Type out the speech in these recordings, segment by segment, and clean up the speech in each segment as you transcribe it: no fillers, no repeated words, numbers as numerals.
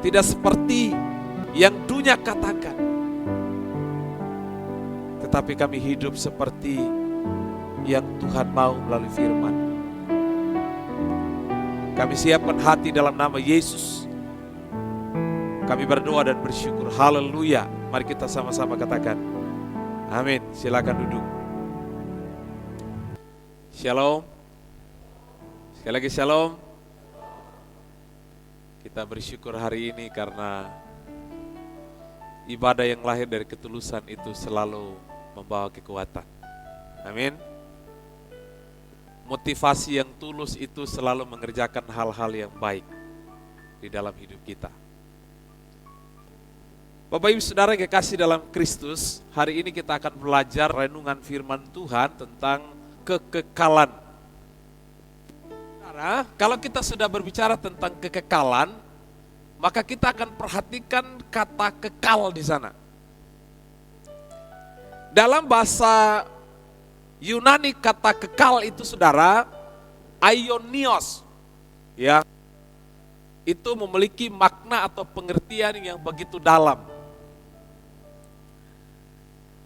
tidak seperti yang dunia katakan, tetapi kami hidup seperti yang Tuhan mau melalui firman. Kami siapkan hati dalam nama Yesus. Kami berdoa dan bersyukur. Haleluya. Mari kita sama-sama katakan amin. Silakan duduk. Shalom. Sekali lagi shalom. Kita bersyukur hari ini karena ibadah yang lahir dari ketulusan itu selalu membawa kekuatan. Amin. Motivasi yang tulus itu selalu mengerjakan hal-hal yang baik di dalam hidup kita. Bapak Ibu Saudara yang kekasih dalam Kristus, hari ini kita akan belajar renungan firman Tuhan tentang kekekalan. Saudara, kalau kita sudah berbicara tentang kekekalan, maka kita akan perhatikan kata kekal di sana. Dalam bahasa Yunani kata kekal itu saudara, aionios, ya, itu memiliki makna atau pengertian yang begitu dalam.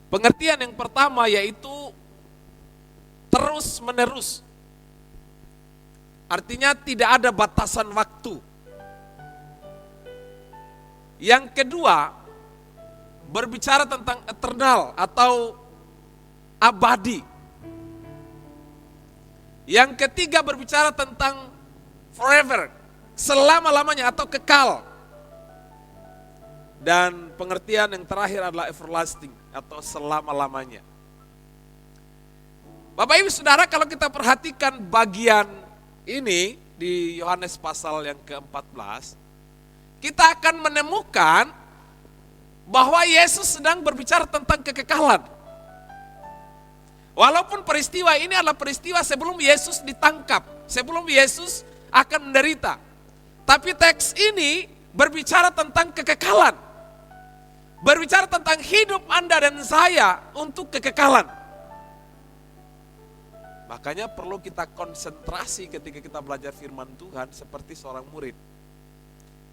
Pengertian yang pertama yaitu terus menerus, artinya tidak ada batasan waktu. Yang kedua, berbicara tentang eternal atau abadi. Yang ketiga berbicara tentang forever, selama-lamanya atau kekal. Dan pengertian yang terakhir adalah everlasting atau selama-lamanya. Bapak Ibu Saudara, kalau kita perhatikan bagian ini di Yohanes pasal yang ke-14, kita akan menemukan bahwa Yesus sedang berbicara tentang kekekalan. Walaupun peristiwa ini adalah peristiwa sebelum Yesus ditangkap, sebelum Yesus akan menderita. Tapi teks ini berbicara tentang kekekalan. Berbicara tentang hidup Anda dan saya untuk kekekalan. Makanya perlu kita konsentrasi ketika kita belajar firman Tuhan seperti seorang murid.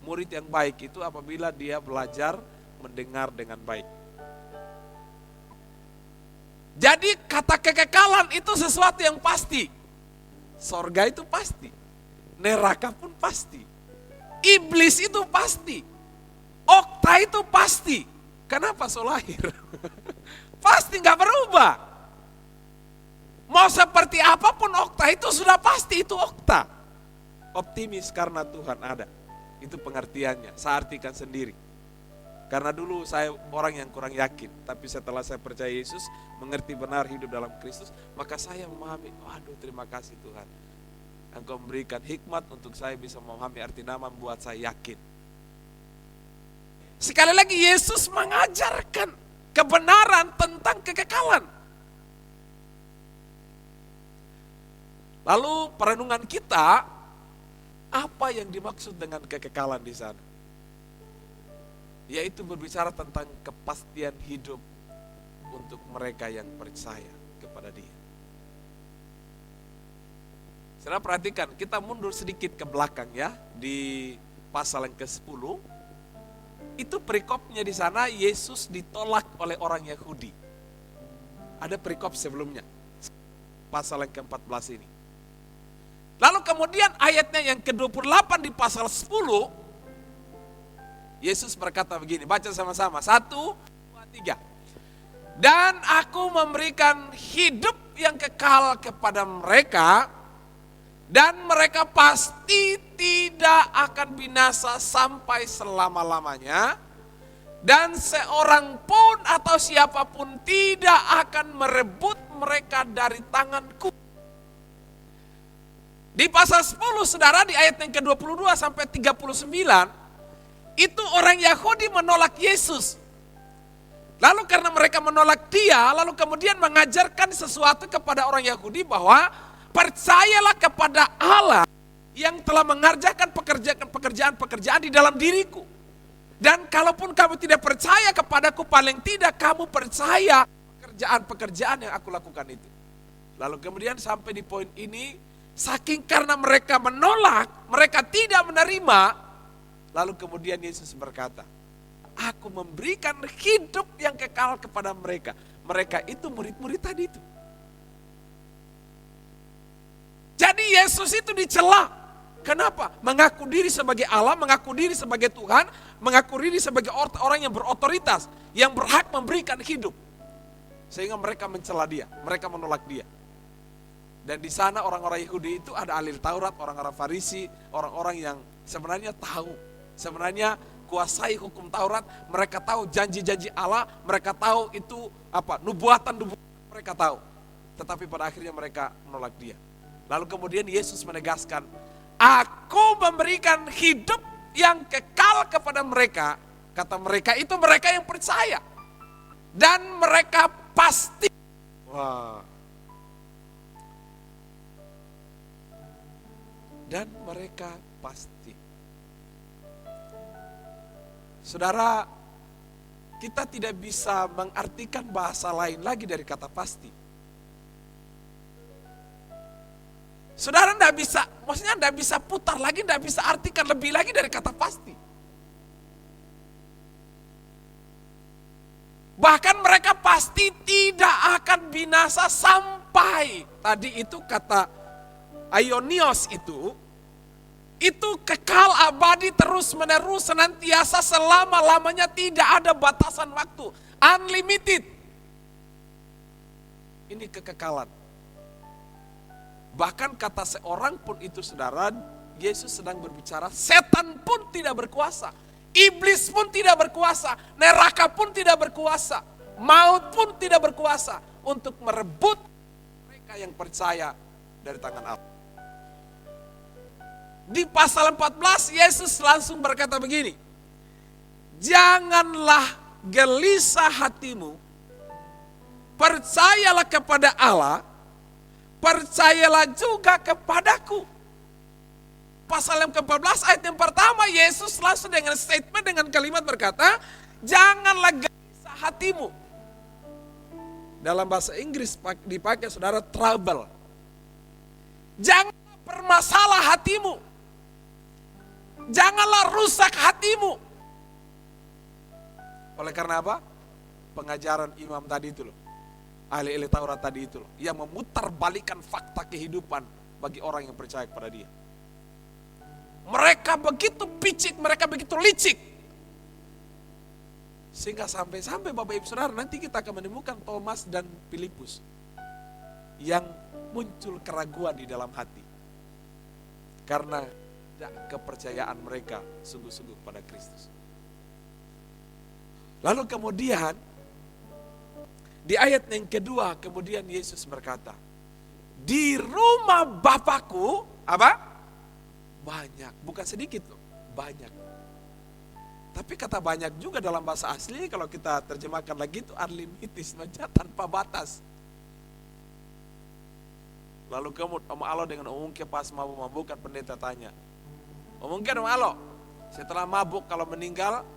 Murid yang baik itu apabila dia belajar mendengar dengan baik. Jadi kata kekekalan itu sesuatu yang pasti. Sorga itu pasti. Neraka pun pasti. Iblis itu pasti. Okta itu pasti. Kenapa so lahir? Pasti gak berubah. Mau seperti apapun okta itu sudah pasti itu okta. Optimis karena Tuhan ada. Itu pengertiannya, saya artikan sendiri. Karena dulu saya orang yang kurang yakin, tapi setelah saya percaya Yesus, mengerti benar hidup dalam Kristus, maka saya memahami, waduh terima kasih Tuhan. Engkau memberikan hikmat untuk saya bisa memahami arti nama, membuat saya yakin. Sekali lagi Yesus mengajarkan kebenaran tentang kekekalan. Lalu perenungan kita, apa yang dimaksud dengan kekekalan di sana? Yaitu berbicara tentang kepastian hidup untuk mereka yang percaya kepada Dia. Saudara perhatikan, kita mundur sedikit ke belakang ya, di pasal yang ke-10. Itu perikopnya di sana, Yesus ditolak oleh orang Yahudi. Ada perikop sebelumnya, pasal yang ke-14 ini. Lalu kemudian ayatnya yang ke-28 di pasal 10, Yesus berkata begini, baca sama-sama, 1, 2, 3. Dan aku memberikan hidup yang kekal kepada mereka, dan mereka pasti tidak akan binasa sampai selama-lamanya, dan seorang pun atau siapapun tidak akan merebut mereka dari tanganku. Di pasal 10 saudara, di ayat yang ke-22 sampai 39, itu orang Yahudi menolak Yesus. Lalu karena mereka menolak Dia, lalu kemudian mengajarkan sesuatu kepada orang Yahudi bahwa percayalah kepada Allah yang telah mengerjakan pekerjaan-pekerjaan di dalam diriku. Dan kalaupun kamu tidak percaya kepadaku, paling tidak kamu percaya pekerjaan-pekerjaan yang aku lakukan itu. Lalu kemudian sampai di poin ini, saking karena mereka menolak, mereka tidak menerima, Lalu kemudian Yesus berkata, aku memberikan hidup yang kekal kepada mereka. Mereka itu murid-murid tadi itu. Jadi Yesus itu dicela. Kenapa? Mengaku diri sebagai Allah, mengaku diri sebagai Tuhan, mengaku diri sebagai orang yang berotoritas, yang berhak memberikan hidup. Sehingga mereka mencela dia, mereka menolak dia. Dan di sana orang-orang Yahudi itu ada ahli Taurat, orang-orang Farisi, orang-orang yang sebenarnya tahu, sebenarnya kuasai hukum Taurat, mereka tahu janji-janji Allah, mereka tahu itu nubuatan-nubuatan, mereka tahu. Tetapi pada akhirnya mereka menolak dia. Lalu kemudian Yesus menegaskan, aku memberikan hidup yang kekal kepada mereka. Kata mereka itu mereka yang percaya. Dan mereka pasti. Dan mereka pasti. Saudara, kita tidak bisa mengartikan bahasa lain lagi dari kata pasti. Saudara tidak bisa, maksudnya tidak bisa putar lagi, tidak bisa artikan lebih lagi dari kata pasti. Bahkan mereka pasti tidak akan binasa sampai, tadi itu kata aionios itu kekal abadi terus menerus senantiasa selama-lamanya, tidak ada batasan waktu, unlimited. Ini kekekalan. Bahkan kata seorang pun itu saudara, Yesus sedang berbicara, setan pun tidak berkuasa, iblis pun tidak berkuasa, neraka pun tidak berkuasa, maut pun tidak berkuasa untuk merebut mereka yang percaya dari tangan Allah. Di pasal 14 Yesus langsung berkata begini, janganlah gelisah hatimu, percayalah kepada Allah, percayalah juga kepadaku. Pasal yang ke-14 ayat yang pertama, Yesus langsung dengan statement, dengan kalimat berkata, janganlah gelisah hatimu. Dalam bahasa Inggris dipakai saudara trouble. Janganlah bermasalah hatimu. Janganlah rusak hatimu. Oleh karena apa? Pengajaran imam tadi itu loh. Ahli-ahli Taurat tadi itu loh, yang memutarbalikkan fakta kehidupan bagi orang yang percaya kepada dia. Mereka begitu picik, mereka begitu licik. Sehingga sampai-sampai Bapak Ibu Saudara, nanti kita akan menemukan Thomas dan Filipus yang muncul keraguan di dalam hati. Karena kepercayaan mereka sungguh-sungguh pada Kristus. Lalu kemudian di ayat yang kedua, kemudian Yesus berkata, di rumah Bapakku, apa? Banyak, bukan sedikit loh, banyak. Tapi kata banyak juga dalam bahasa asli, kalau kita terjemahkan lagi itu unlimited, tanpa batas. Lalu kemudian Om Alo dengan umumnya pas mabuk-mabukan, pendeta tanya, mungkin Om Alo, setelah mabuk kalau meninggal,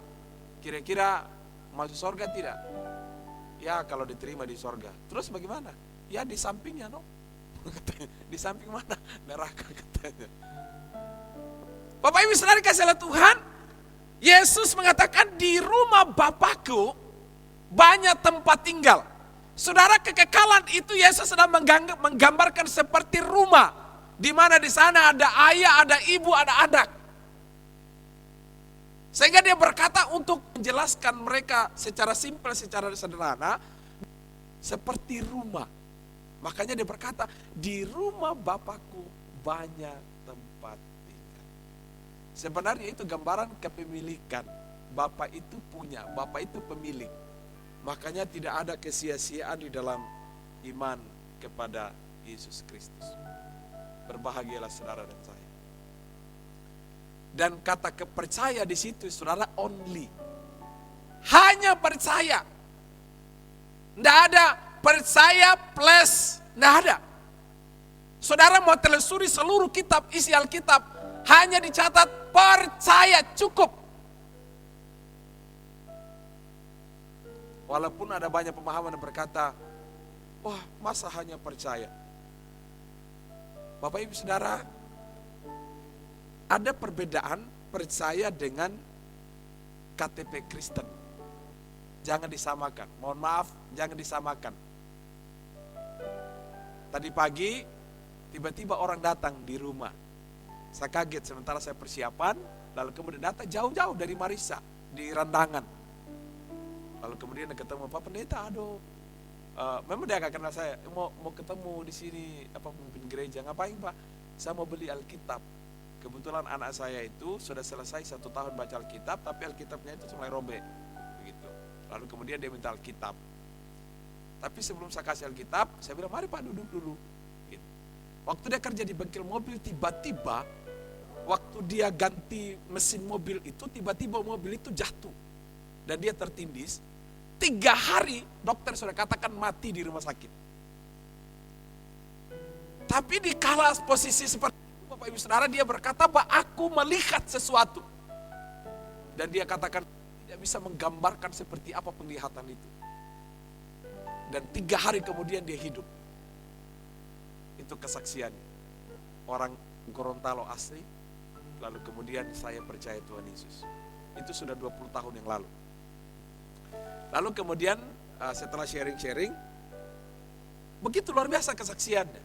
kira-kira masuk surga tidak? Ya kalau diterima di surga. Terus bagaimana? Ya di sampingnya no. Di samping mana? Neraka katanya. Bapak Ibu Saudara kasih oleh Tuhan, Yesus mengatakan di rumah Bapakku banyak tempat tinggal. Saudara, kekekalan itu Yesus sedang menggambarkan seperti rumah, di mana di sana ada ayah, ada ibu, ada anak. Sehingga dia berkata untuk menjelaskan mereka secara simpel, secara sederhana, seperti rumah. Makanya dia berkata, di rumah Bapakku banyak tempat tinggal. Sebenarnya itu gambaran kepemilikan. Bapak itu punya, Bapak itu pemilik. Makanya tidak ada kesia-siaan di dalam iman kepada Yesus Kristus. Berbahagialah saudara dan saya. Dan kata kepercaya di situ saudara only. Hanya percaya. Tidak ada percaya plus, tidak ada. Saudara mau telusuri seluruh kitab, isi Alkitab, hanya dicatat percaya cukup. Walaupun ada banyak pemahaman yang berkata, wah masa hanya percaya. Bapak Ibu Saudara, ada perbedaan percaya dengan KTP Kristen. Jangan disamakan. Mohon maaf, jangan disamakan. Tadi pagi tiba-tiba orang datang di rumah. Saya kaget sementara saya persiapan, lalu kemudian datang jauh-jauh dari Marissa di Randangan. Lalu kemudian ketemu Pak Pendeta, memang dia gak kenal saya, mau ketemu di sini pemimpin gereja. Ngapain Pak? Saya mau beli Alkitab. Kebetulan anak saya itu sudah selesai 1 tahun baca Alkitab, tapi Alkitabnya itu mulai robek, begitu. Lalu kemudian dia minta Alkitab. Tapi sebelum saya kasih Alkitab, saya bilang mari Pak duduk dulu. Gitu. Waktu dia kerja di bengkel mobil, tiba-tiba waktu dia ganti mesin mobil itu, tiba-tiba mobil itu jatuh dan dia tertindis. 3 hari dokter sudah katakan mati di rumah sakit. Tapi di kala posisi seperti itu, Bapak Ibu Saudara, dia berkata, Pak, aku melihat sesuatu. Dan dia katakan tidak bisa menggambarkan seperti apa penglihatan itu. Dan 3 hari kemudian dia hidup. Itu kesaksiannya. Orang Gorontalo asli, lalu kemudian saya percaya Tuhan Yesus. Itu sudah 20 tahun yang lalu. Lalu kemudian setelah sharing-sharing, begitu luar biasa kesaksiannya.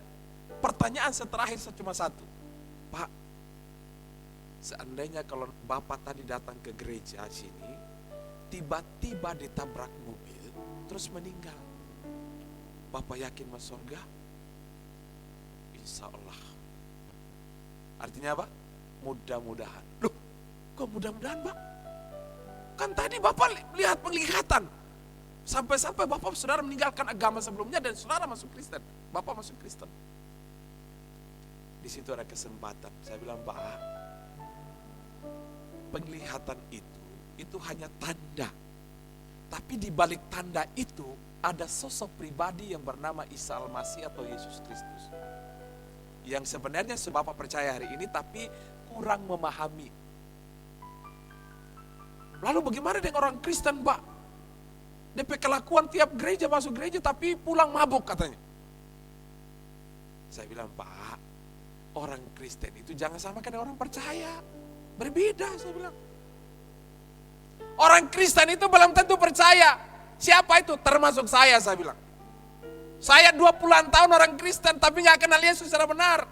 Pertanyaan terakhir cuma satu. Pak, seandainya kalau Bapak tadi datang ke gereja sini, tiba-tiba ditabrak mobil, terus meninggal, Bapak yakin masuk surga? Insya Allah. Artinya apa? Mudah-mudahan. Loh, kok mudah-mudahan Pak? Kan tadi Bapak lihat penglihatan. Sampai-sampai Bapak saudara meninggalkan agama sebelumnya dan saudara masuk Kristen. Bapak masuk Kristen. Di situ ada kesempatan. Saya bilang, Pak, penglihatan itu hanya tanda. Tapi di balik tanda itu ada sosok pribadi yang bernama Isa Al-Masih atau Yesus Kristus. Yang sebenarnya Bapak percaya hari ini tapi kurang memahami. Lalu bagaimana dengan orang Kristen, Pak? DP kelakuan tiap gereja masuk gereja tapi pulang mabuk katanya. Saya bilang, Pak, orang Kristen itu jangan samakan dengan orang percaya. Berbeda, saya bilang. Orang Kristen itu belum tentu percaya. Siapa itu? Termasuk saya bilang. Saya 20-an tahun orang Kristen tapi gak kenal Yesus secara benar.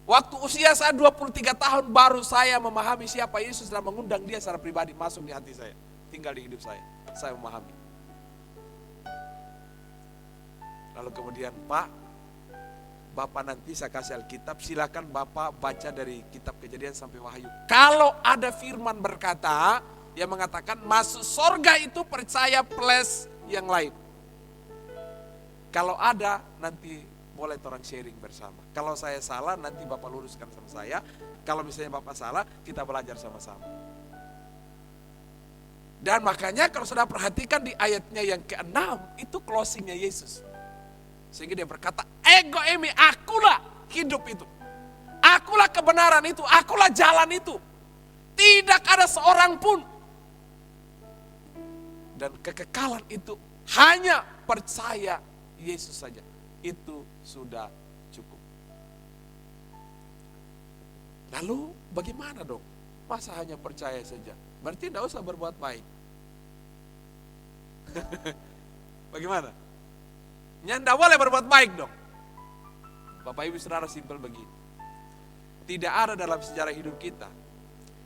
Waktu usia saya 23 tahun baru saya memahami siapa Yesus dan mengundang dia secara pribadi masuk di hati saya. Tinggal di hidup saya memahami. Lalu kemudian, Pak, Bapak nanti saya kasih Alkitab, silakan Bapak baca dari kitab Kejadian sampai Wahyu. Kalau ada firman berkata, yang mengatakan masuk sorga itu percaya plus yang lain. Kalau ada, nanti boleh orang sharing bersama. Kalau saya salah, nanti Bapak luruskan sama saya. Kalau misalnya Bapak salah, kita belajar sama-sama. Dan makanya kalau sudah perhatikan di ayatnya yang ke-6, itu closingnya Yesus. Sehingga dia berkata, ego emi, akulah hidup itu. Akulah kebenaran itu, akulah jalan itu. Tidak ada seorang pun. Dan kekekalan itu hanya percaya Yesus saja. Itu sudah cukup. Lalu bagaimana dong? Masa hanya percaya saja? Berarti tidak usah berbuat baik. Bagaimana? Nyanda boleh berbuat baik dong. Bapak Ibu Saudara, simpel begini. Tidak ada dalam sejarah hidup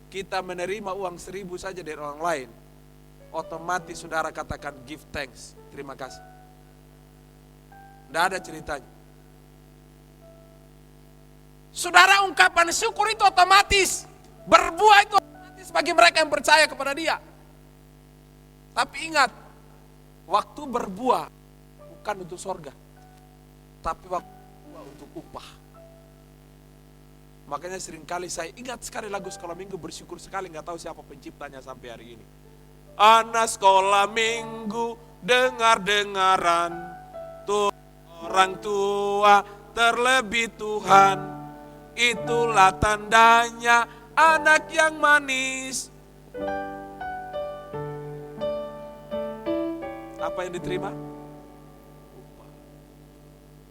kita menerima uang 1.000 saja dari orang lain, otomatis saudara katakan give thanks, terima kasih. Tidak ada ceritanya. Saudara, ungkapan syukur itu otomatis, berbuah itu otomatis bagi mereka yang percaya kepada dia. Tapi ingat, waktu berbuah bukan untuk sorga, tapi waktu berbuah untuk upah. Makanya seringkali saya ingat sekali lagu sekolah minggu, bersyukur sekali, nggak tahu siapa penciptanya sampai hari ini. Anak sekolah minggu dengar-dengaran, tuh orang tua terlebih Tuhan, itulah tandanya anak yang manis. Apa yang diterima? Upah.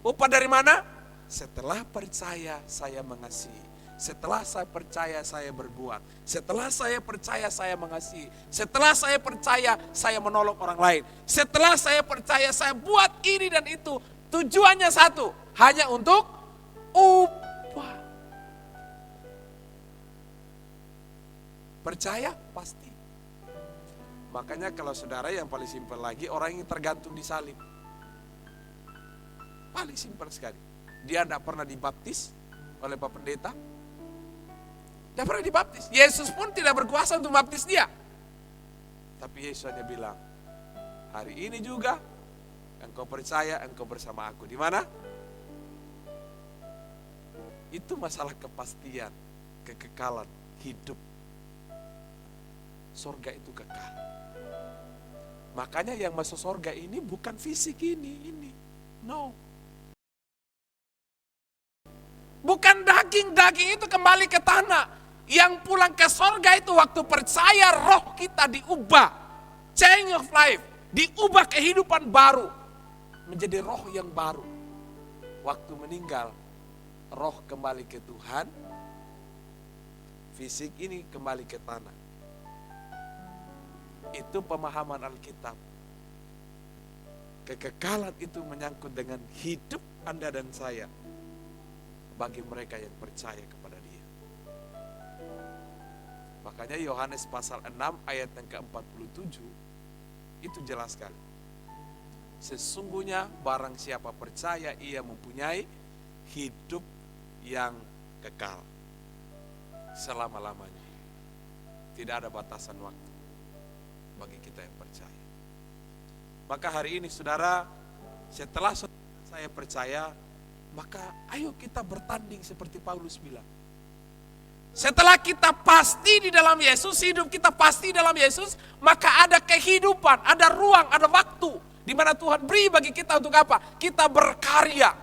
Upah dari mana? Setelah percaya saya mengasihi. Setelah saya percaya, saya berbuat. Setelah saya percaya, saya mengasihi. Setelah saya percaya, saya menolong orang lain. Setelah saya percaya, saya buat ini dan itu. Tujuannya satu, hanya untuk upah. Percaya? Pasti. Makanya kalau saudara yang paling simpel lagi, orang yang tergantung di salib. Paling simpel sekali. Dia tidak pernah dibaptis oleh Pak Pendeta. Tidak pernah dibaptis. Yesus pun tidak berkuasa untuk baptis dia. Tapi Yesus hanya bilang, hari ini juga engkau percaya, engkau bersama aku. Di mana? Itu masalah kepastian, kekekalan, hidup. Sorga itu kekal. Makanya yang masuk sorga ini bukan fisik ini. No. Bukan daging itu kembali ke tanah. Yang pulang ke sorga itu waktu percaya, roh kita diubah. Change of life. Diubah kehidupan baru. Menjadi roh yang baru. Waktu meninggal, roh kembali ke Tuhan. Fisik ini kembali ke tanah. Itu pemahaman Alkitab. Kekekalan itu menyangkut dengan hidup Anda dan saya. Bagi mereka yang percaya kepada Dia. Makanya Yohanes pasal 6 ayat yang ke-47 itu jelas sekali. Sesungguhnya barang siapa percaya ia mempunyai hidup yang kekal selama-lamanya. Tidak ada batasan waktu bagi kita yang percaya. Maka hari ini saudara, setelah saya percaya, maka ayo kita bertanding seperti Paulus bilang. Setelah kita pasti di dalam Yesus, hidup kita pasti dalam Yesus, maka ada kehidupan, ada ruang, ada waktu di mana Tuhan beri bagi kita untuk apa? Kita berkarya.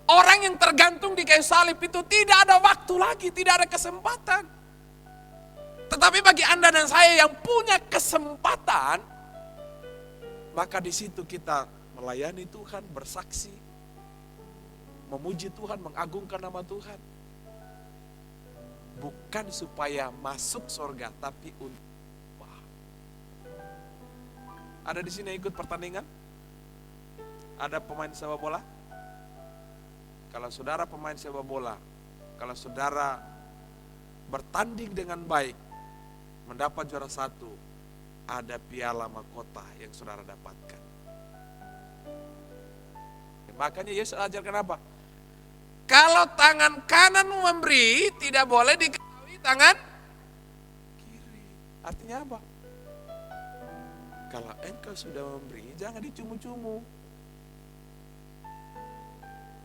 Orang yang tergantung di kayu salib itu tidak ada waktu lagi, tidak ada kesempatan. Tetapi bagi Anda dan saya yang punya kesempatan, maka di situ kita melayani Tuhan, bersaksi, memuji Tuhan, mengagungkan nama Tuhan. Bukan supaya masuk surga, tapi untuk ada di sini ikut pertandingan? Ada pemain sepak bola? Kalau saudara pemain sepak bola, kalau saudara bertanding dengan baik, mendapat juara 1, ada piala mahkota yang saudara dapatkan. Makanya Yesus ajarkan apa? Kalau tangan kanan memberi, tidak boleh diketahui tangan kiri. Artinya apa? Kalau engkau sudah memberi, jangan dicumu-cumu.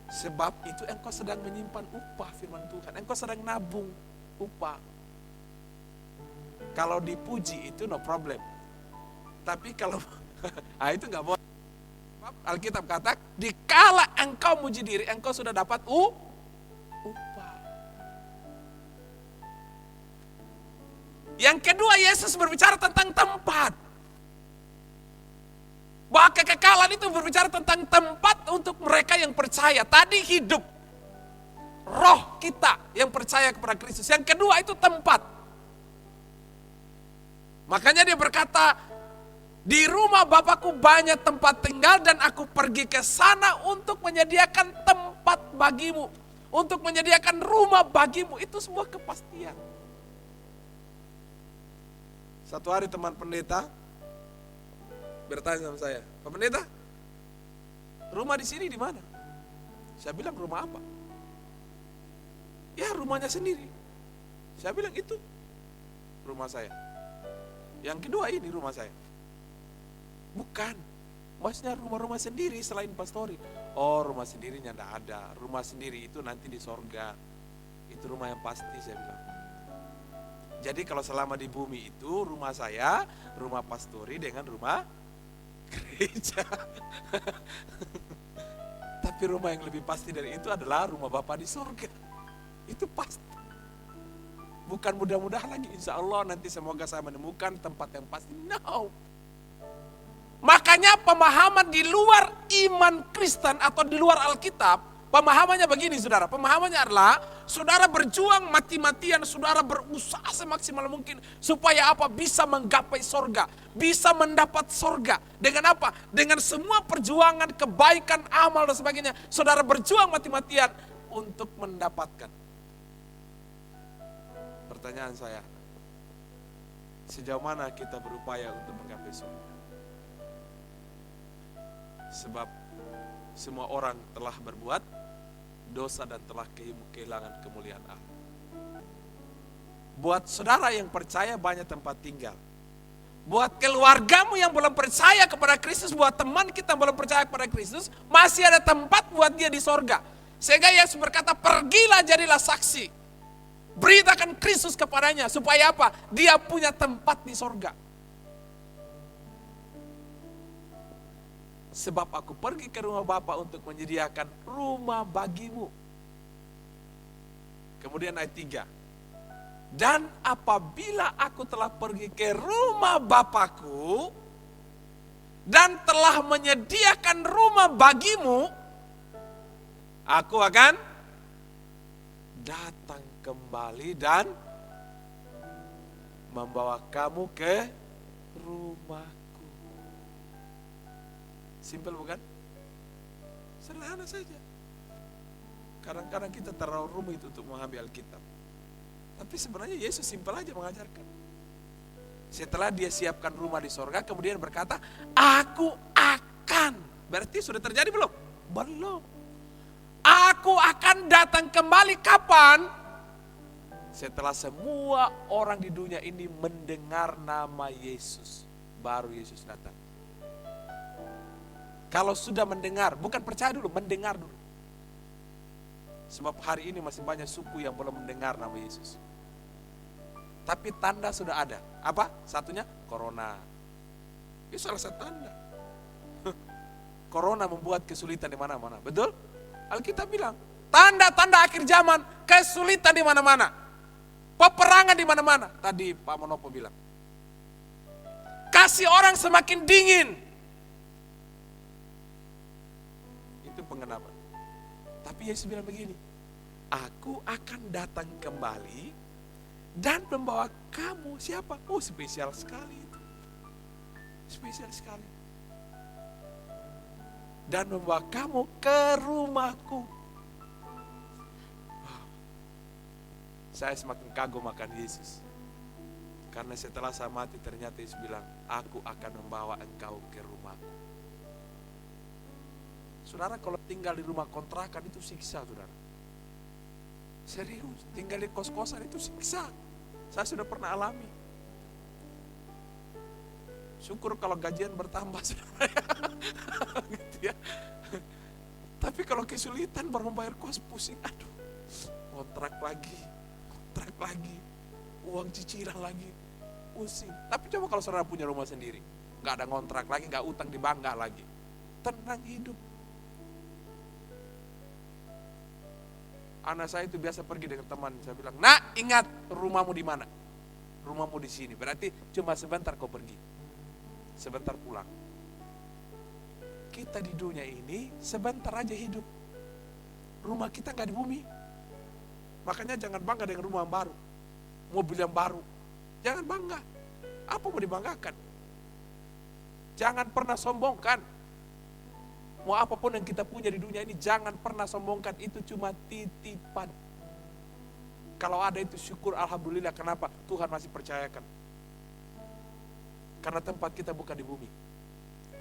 Sebab itu engkau sedang menyimpan upah firman Tuhan. Engkau sedang nabung upah. Kalau dipuji itu no problem. Tapi kalau itu nggak boleh. Alkitab kata, dikala engkau muji diri, engkau sudah dapat upah. Yang kedua, Yesus berbicara tentang tempat. Bahwa kekekalan itu berbicara tentang tempat untuk mereka yang percaya. Tadi hidup, roh kita yang percaya kepada Kristus. Yang kedua itu tempat. Makanya dia berkata, di rumah Bapakku banyak tempat tinggal dan aku pergi ke sana untuk menyediakan tempat bagimu. Untuk menyediakan rumah bagimu. Itu sebuah kepastian. Satu hari teman pendeta bertanya sama saya, Pak Pendeta, rumah di sini di mana? Saya bilang, rumah apa? Ya, rumahnya sendiri. Saya bilang, itu rumah saya. Yang kedua ini rumah saya. Bukan, maksudnya rumah-rumah sendiri selain pastori. Oh, rumah sendirinya tidak ada. Rumah sendiri itu nanti di sorga. Itu rumah yang pasti, saya bilang. Jadi kalau selama di bumi itu rumah saya, rumah pastori dengan rumah gereja. Tapi rumah yang lebih pasti dari itu adalah rumah Bapa di sorga. Itu pasti. Bukan mudah-mudahan lagi, insya Allah nanti semoga saya menemukan tempat yang pasti. No. Makanya pemahaman di luar iman Kristen atau di luar Alkitab, pemahamannya begini saudara, pemahamannya adalah Saudara berjuang mati-matian, saudara berusaha semaksimal mungkin supaya apa? Bisa menggapai sorga, bisa mendapat sorga. Dengan apa? Dengan semua perjuangan, kebaikan, amal dan sebagainya. Saudara berjuang mati-matian untuk mendapatkan. Pertanyaan saya, sejauh mana kita berupaya untuk menggapai sorga? Sebab semua orang telah berbuat dosa dan telah kehilangan kemuliaan Allah. Buat saudara yang percaya banyak tempat tinggal. Buat keluargamu yang belum percaya kepada Kristus, buat teman kita yang belum percaya kepada Kristus, masih ada tempat buat dia di sorga. Sehingga Yesus berkata, pergilah jadilah saksi. Beritakan Kristus kepadanya, supaya apa? Dia punya tempat di sorga. Sebab aku pergi ke rumah Bapa untuk menyediakan rumah bagimu. Kemudian ayat 3. Dan apabila aku telah pergi ke rumah Bapakku dan telah menyediakan rumah bagimu, aku akan datang kembali dan membawa kamu ke rumahku. Simpel bukan? Sederhana saja. Kadang-kadang kita terlalu rumit untuk mengambil Alkitab. Tapi sebenarnya Yesus simpel aja mengajarkan. Setelah dia siapkan rumah di sorga, kemudian berkata, aku akan. Berarti sudah terjadi belum? Belum. Aku akan datang kembali kapan? Setelah semua orang di dunia ini mendengar nama Yesus, baru Yesus datang. Kalau sudah mendengar, bukan percaya dulu, mendengar dulu. Sebab hari ini masih banyak suku yang belum mendengar nama Yesus. Tapi tanda sudah ada. Apa? Satunya corona. Itu salah satu tanda. Corona membuat kesulitan di mana-mana. Betul? Alkitab bilang, tanda-tanda akhir zaman, kesulitan di mana-mana. Peperangan di mana-mana. Tadi Pak Monopo bilang. Kasih orang semakin dingin. Itu pengenapan. Tapi Yesus bilang begini, aku akan datang kembali dan membawa kamu. Siapa? Oh, spesial sekali itu. Spesial sekali. Dan membawa kamu ke rumahku. Wow. Saya semakin kagum akan Yesus. Karena setelah saya mati ternyata Yesus bilang, aku akan membawa engkau ke rumahku. Saudara, kalau tinggal di rumah kontrakan itu siksa, saudara. Serius, tinggal di kos-kosan itu siksa. Saya sudah pernah alami. Syukur kalau gajian bertambah, saudara. Gitu ya. Tapi kalau kesulitan baru membayar kos, pusing. Aduh, kontrak lagi, uang cicilan lagi, pusing. Tapi coba kalau saudara punya rumah sendiri, nggak ada kontrak lagi, nggak utang di bank, nggak lagi, tenang hidup. Anak saya itu biasa pergi dengan teman, saya bilang, nak, ingat rumahmu di mana? Rumahmu di sini. Berarti cuma sebentar kau pergi, sebentar pulang. Kita di dunia ini sebentar aja hidup. Rumah kita nggak di bumi. Makanya jangan bangga dengan rumah yang baru, mobil yang baru. Jangan bangga. Apa mau dibanggakan? Jangan pernah sombongkan. Mau apapun yang kita punya di dunia ini, jangan pernah sombongkan, itu cuma titipan. Kalau ada itu syukur, alhamdulillah. Kenapa? Tuhan masih percayakan. Karena tempat kita bukan di bumi.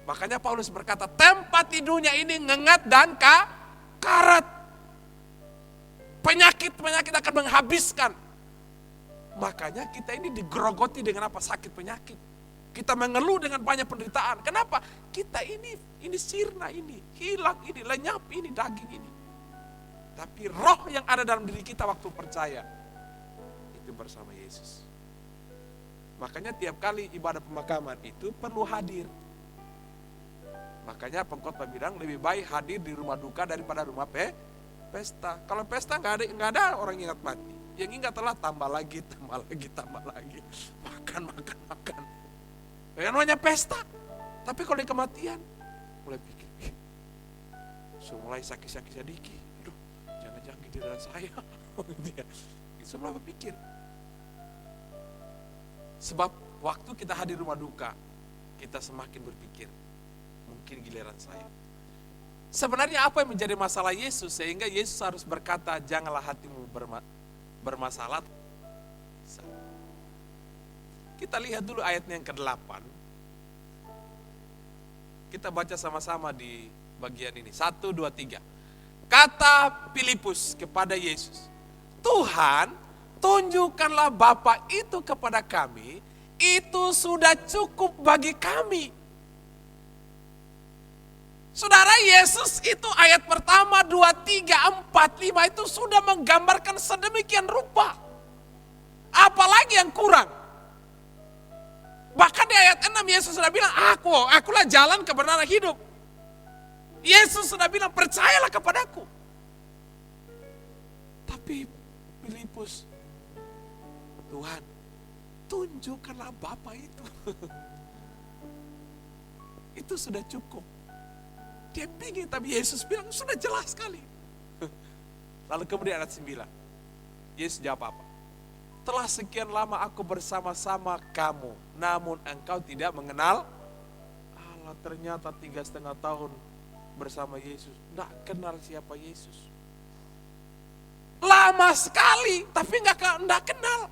Makanya Paulus berkata, tempat di dunia ini ngengat dan karat. Penyakit akan menghabiskan. Makanya kita ini digerogoti dengan apa? Sakit penyakit. Kita mengeluh dengan banyak penderitaan. Kenapa? Kita ini sirna ini, hilang ini, lenyap ini, daging ini. Tapi roh yang ada dalam diri kita waktu percaya, itu bersama Yesus. Makanya tiap kali ibadah pemakaman itu perlu hadir. Makanya pengkhotbah bilang lebih baik hadir di rumah duka daripada rumah pesta. Kalau pesta nggak ada orang ingat mati. Yang ingat telah tambah lagi. Makan. Yang namanya pesta. Tapi kalau di kematian, mulai pikir, mulai sakit-sakit sedikit. Aduh, jangan giliran saya. Itu berapa pikir. Sebab waktu kita hadir rumah duka, kita semakin berpikir, mungkin giliran saya. Sebenarnya apa yang menjadi masalah Yesus sehingga Yesus harus berkata, janganlah hatimu bermasalah. Kita lihat dulu ayatnya yang ke-8. Kita baca sama-sama di bagian ini. 1, 2, 3. Kata Filipus kepada Yesus, Tuhan, tunjukkanlah Bapa itu kepada kami, itu sudah cukup bagi kami. Saudara, Yesus itu ayat pertama, 2, 3, 4, 5 itu sudah menggambarkan sedemikian rupa. Apalagi yang kurang? Bahkan di ayat 6 Yesus sudah bilang, akulah jalan kebenaran hidup. Yesus sudah bilang, percayalah kepadaku. Tapi Filipus, Tuhan, tunjukkanlah Bapa itu. Itu sudah cukup. Dia bingung, tapi Yesus bilang, sudah jelas sekali. Lalu kemudian ayat 9, Yesus jawab apa? Telah sekian lama aku bersama-sama kamu, namun engkau tidak mengenal Allah. Ternyata 3,5 tahun bersama Yesus, tidak kenal siapa Yesus. Lama sekali, tapi tidak kenal.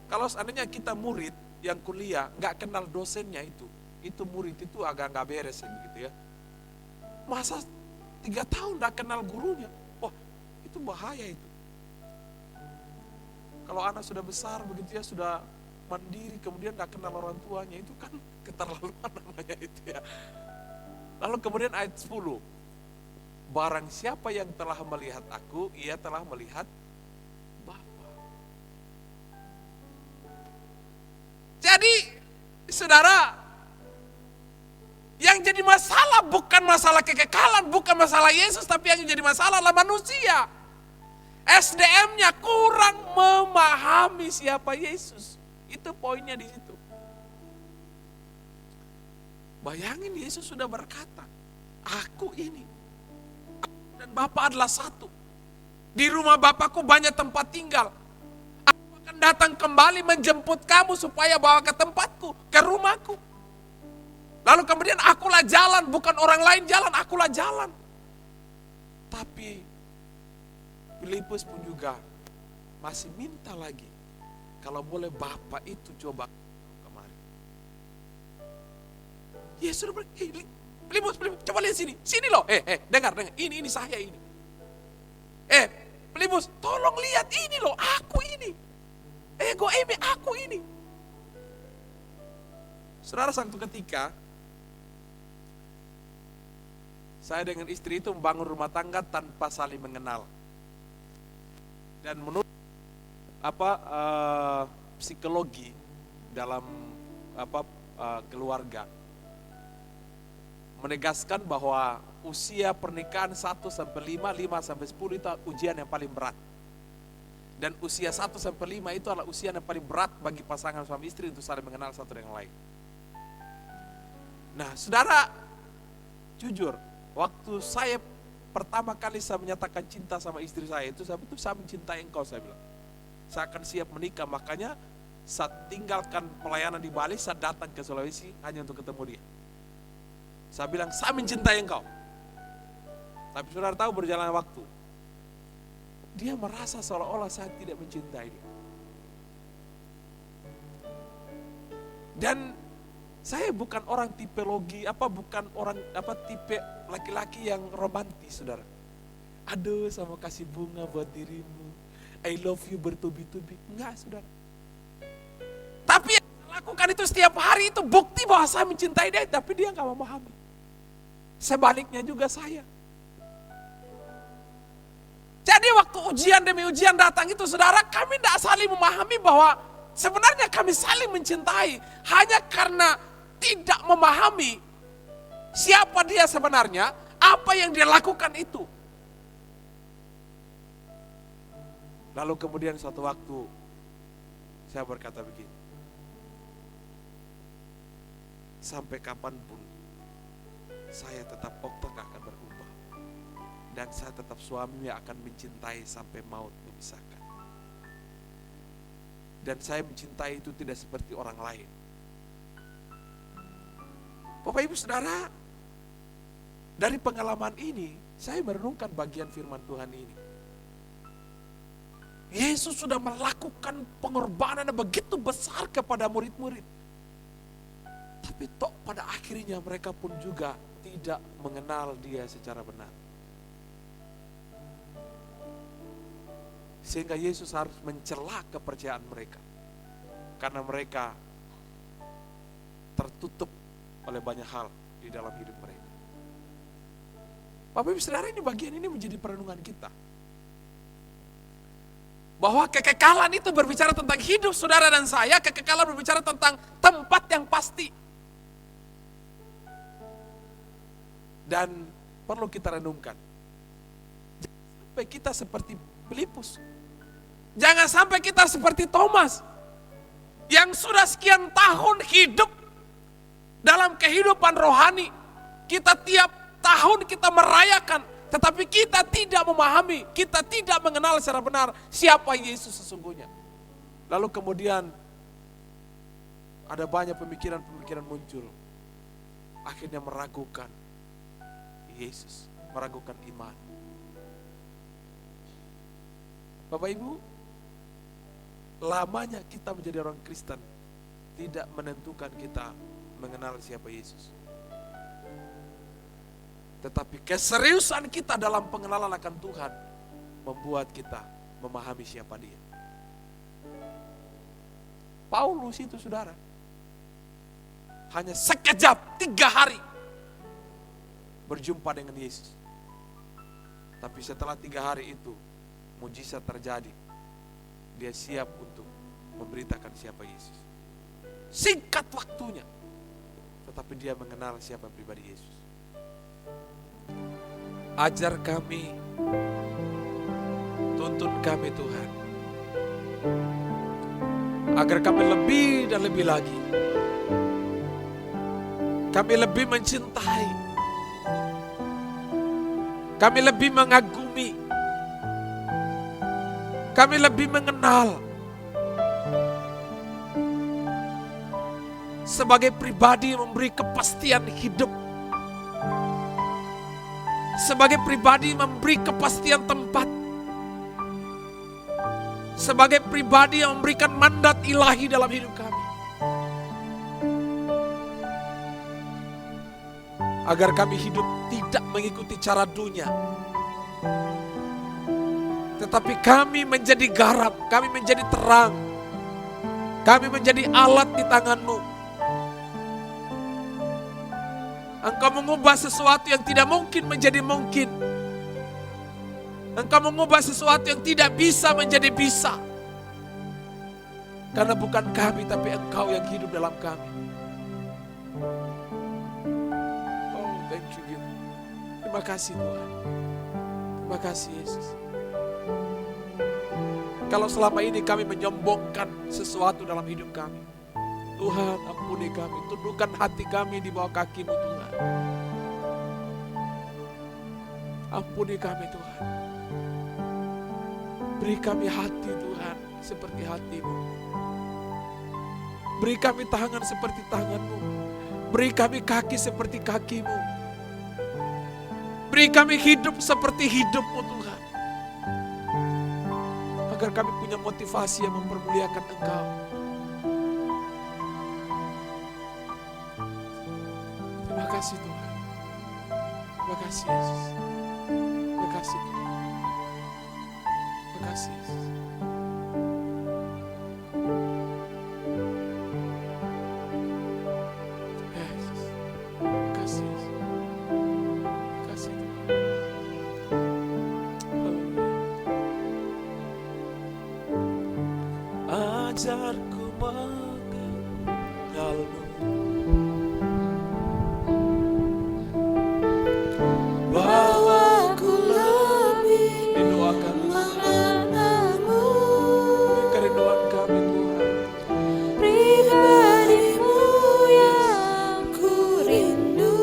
Kalau seandainya kita murid yang kuliah, nggak kenal dosennya itu murid itu agak nggak beres begitu ya. Masa 3 tahun tidak kenal gurunya, wah itu bahaya itu. Kalau anak sudah besar begitu ya, sudah mandiri, kemudian tidak kenal orang tuanya, itu kan keterlaluan namanya itu ya. Lalu kemudian ayat 10, barang siapa yang telah melihat aku, ia telah melihat Bapa. Jadi saudara, yang jadi masalah bukan masalah kekekalan, bukan masalah Yesus, tapi yang jadi masalah adalah manusia. SDM-nya kurang memahami siapa Yesus. Itu poinnya di situ. Bayangin, Yesus sudah berkata, aku ini dan Bapa adalah satu. Di rumah Bapakku banyak tempat tinggal. Aku akan datang kembali menjemput kamu supaya bawa ke tempatku, ke rumahku. Lalu kemudian akulah jalan, bukan orang lain jalan, akulah jalan. Tapi Filipus pun juga masih minta lagi, kalau boleh Bapa itu coba kemari. Yesus sudah bilang, Filipus, coba lihat sini loh, dengar, ini saya ini. Filipus, tolong lihat ini loh, aku ini. Aku ini. Saudara, suatu ketika saya dengan istri itu membangun rumah tangga tanpa saling mengenal. Dan menurut psikologi dalam keluarga menegaskan bahwa usia pernikahan 1 sampai 5, 5 sampai 10 itu ujian yang paling berat. Dan usia 1 sampai 5 itu adalah usia yang paling berat bagi pasangan suami istri untuk saling mengenal satu dengan lain. Nah, saudara, jujur, waktu saya pertama kali saya menyatakan cinta sama istri saya itu, saya mencintai engkau, saya bilang. Saya akan siap menikah, makanya saya tinggalkan pelayanan di Bali, saya datang ke Sulawesi hanya untuk ketemu dia. Saya bilang, saya mencintai engkau. Tapi saudara tahu, berjalan waktu, dia merasa seolah-olah saya tidak mencintai dia. Dan saya bukan orang tipologi, bukan orang tipe laki-laki yang romantis, saudara. Aduh, sama kasih bunga buat dirimu, I love you bertubi-tubi. Enggak, saudara. Tapi yang saya lakukan itu setiap hari itu bukti bahwa saya mencintai dia, tapi dia nggak memahami. Sebaliknya juga saya. Jadi waktu ujian demi ujian datang itu, saudara, kami tidak saling memahami bahwa sebenarnya kami saling mencintai, hanya karena tidak memahami siapa dia sebenarnya, apa yang dia lakukan itu. Lalu kemudian suatu waktu saya berkata begini, sampai kapanpun saya tetap gak akan berubah. dan saya tetap suamimu yang akan mencintai sampai maut memisahkan. Dan saya mencintai itu tidak seperti orang lain. Bapak Ibu Saudara, dari pengalaman ini saya merenungkan bagian firman Tuhan ini. Yesus sudah melakukan pengorbanan yang begitu besar kepada murid-murid. Tapi toh pada akhirnya mereka pun juga tidak mengenal Dia secara benar. Sehingga Yesus harus mencela kepercayaan mereka. Karena mereka tertutup oleh banyak hal di dalam hidup mereka. Bapak Ibu Saudara, ini bagian ini menjadi perenungan kita. Bahwa kekekalan itu berbicara tentang hidup saudara dan saya, kekekalan berbicara tentang tempat yang pasti. Dan perlu kita renungkan. Jangan sampai kita seperti Filipus. Jangan sampai kita seperti Thomas. Yang sudah sekian tahun hidup dalam kehidupan rohani. Kita tiap tahun kita merayakan. Tetapi kita tidak memahami. Kita tidak mengenal secara benar siapa Yesus sesungguhnya. Lalu kemudian ada banyak pemikiran-pemikiran muncul. Akhirnya meragukan Yesus, meragukan iman. Bapak Ibu, lamanya kita menjadi orang Kristen tidak menentukan kita mengenal siapa Yesus. Tetapi keseriusan kita dalam pengenalan akan Tuhan membuat kita memahami siapa Dia. Paulus itu saudara, hanya sekejap 3 hari berjumpa dengan Yesus. Tapi setelah 3 hari itu mujizat terjadi. Dia siap untuk memberitakan siapa Yesus. Singkat waktunya, tetapi dia mengenal siapa pribadi Yesus. Ajar kami, tuntun kami Tuhan, agar kami lebih dan lebih lagi, kami lebih mencintai, kami lebih mengagumi, kami lebih mengenal sebagai pribadi yang memberi kepastian hidup, sebagai pribadi yang memberi kepastian tempat, sebagai pribadi yang memberikan mandat ilahi dalam hidup kami. Agar kami hidup tidak mengikuti cara dunia, tetapi kami menjadi garam, kami menjadi terang, kami menjadi alat di tangan-Mu. Engkau mengubah sesuatu yang tidak mungkin menjadi mungkin. Engkau mengubah sesuatu yang tidak bisa menjadi bisa. Karena bukan kami, tapi Engkau yang hidup dalam kami. Oh, thank you, God. Terima kasih Tuhan. Terima kasih Yesus. Kalau selama ini kami menyombongkan sesuatu dalam hidup kami, Tuhan ampuni kami, tundukkan hati kami di bawah kaki-Mu Tuhan. Ampuni kami Tuhan. Beri kami hati Tuhan seperti hati-Mu. Beri kami tangan seperti tangan-Mu. Beri kami kaki seperti kaki-Mu. Beri kami hidup seperti hidup-Mu Tuhan. Agar kami punya motivasi yang mempermuliakan Engkau. Terima kasih Tuhan. Terima kasih Yesus. Terima kasih Tuhan. Terima kasih Yesus. Yesus. Terima kasih Yesus. Terima kasih Tuhan. Haleluya. Ajarku mengenal-Mu, bawaku lebih didoakan mengenal-Mu, kerinduan kami Tuhan. pribadi-Mu yang ku rindu.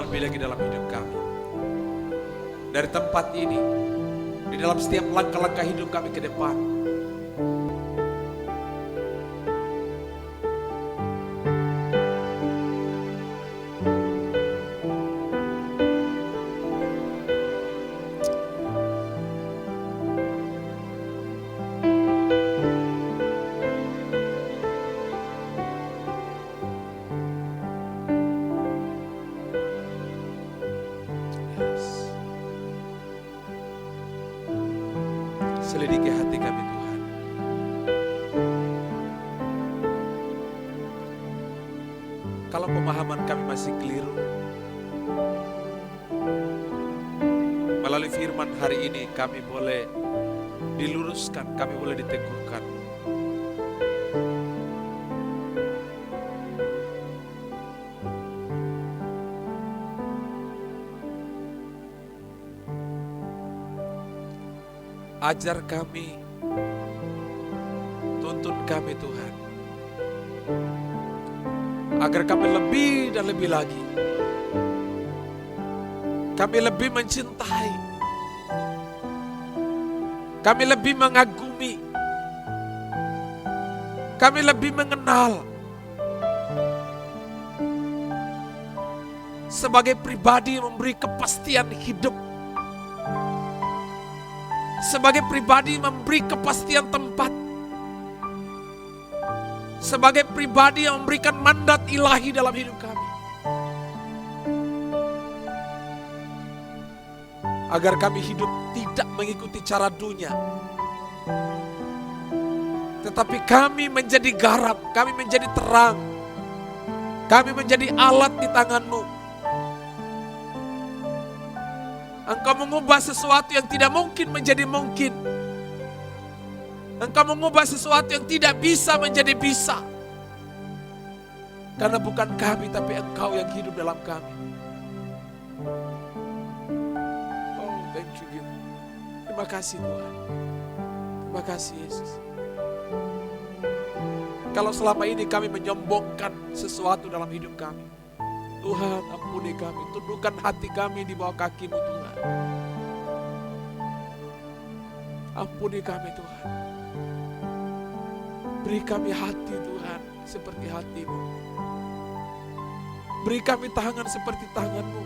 lebih lagi dalam hidup kami. Dari tempat ini, di dalam setiap langkah-langkah hidup kami ke depan. Selidiki hati kami Tuhan. Kalau pemahaman kami masih keliru, melalui firman hari ini kami boleh diluruskan, kami boleh diteguhkan. Ajar kami, tuntun kami Tuhan, agar kami lebih dan lebih lagi, kami lebih mencintai, kami lebih mengagumi, kami lebih mengenal sebagai pribadi yang memberi kepastian hidup, sebagai pribadi memberi kepastian tempat, sebagai pribadi yang memberikan mandat ilahi dalam hidup kami, agar kami hidup tidak mengikuti cara dunia, tetapi kami menjadi garam, kami menjadi terang, kami menjadi alat di tangan-Mu. Engkau mengubah sesuatu yang tidak mungkin menjadi mungkin. Engkau mengubah sesuatu yang tidak bisa menjadi bisa. Karena bukan kami, tapi Engkau yang hidup dalam kami. Oh, thank you, God. Terima kasih Tuhan. Terima kasih Yesus. Kalau selama ini kami menyombongkan sesuatu dalam hidup kami, Tuhan ampuni kami, tundukkan hati kami di bawah kaki-Mu Tuhan. Ampuni kami Tuhan. Beri kami hati Tuhan seperti hati-Mu. Beri kami tangan seperti tangan-Mu.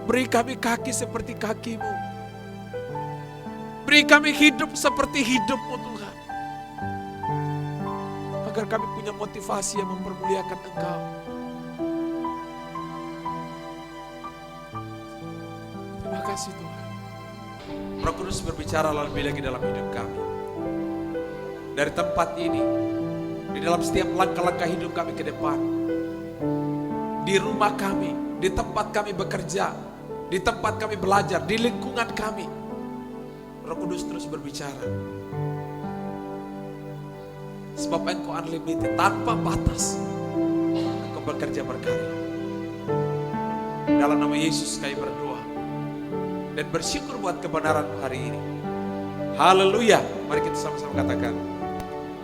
Beri kami kaki seperti kaki-Mu. Beri kami hidup seperti hidup-Mu Tuhan. Agar kami punya motivasi yang mempermuliakan Engkau. Terima kasih Tuhan. Roh Kudus berbicara lebih lagi dalam hidup kami. Dari tempat ini, di dalam setiap langkah-langkah hidup kami ke depan, di rumah kami, di tempat kami bekerja, di tempat kami belajar, di lingkungan kami, Roh Kudus terus berbicara. Sebab Engkau unlimited, tanpa batas. Engkau bekerja berkarya. Dalam nama Yesus kami berdoa dan bersyukur buat kebenaran hari ini. Haleluya. Mari kita sama-sama katakan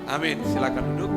amin. Silakan duduk.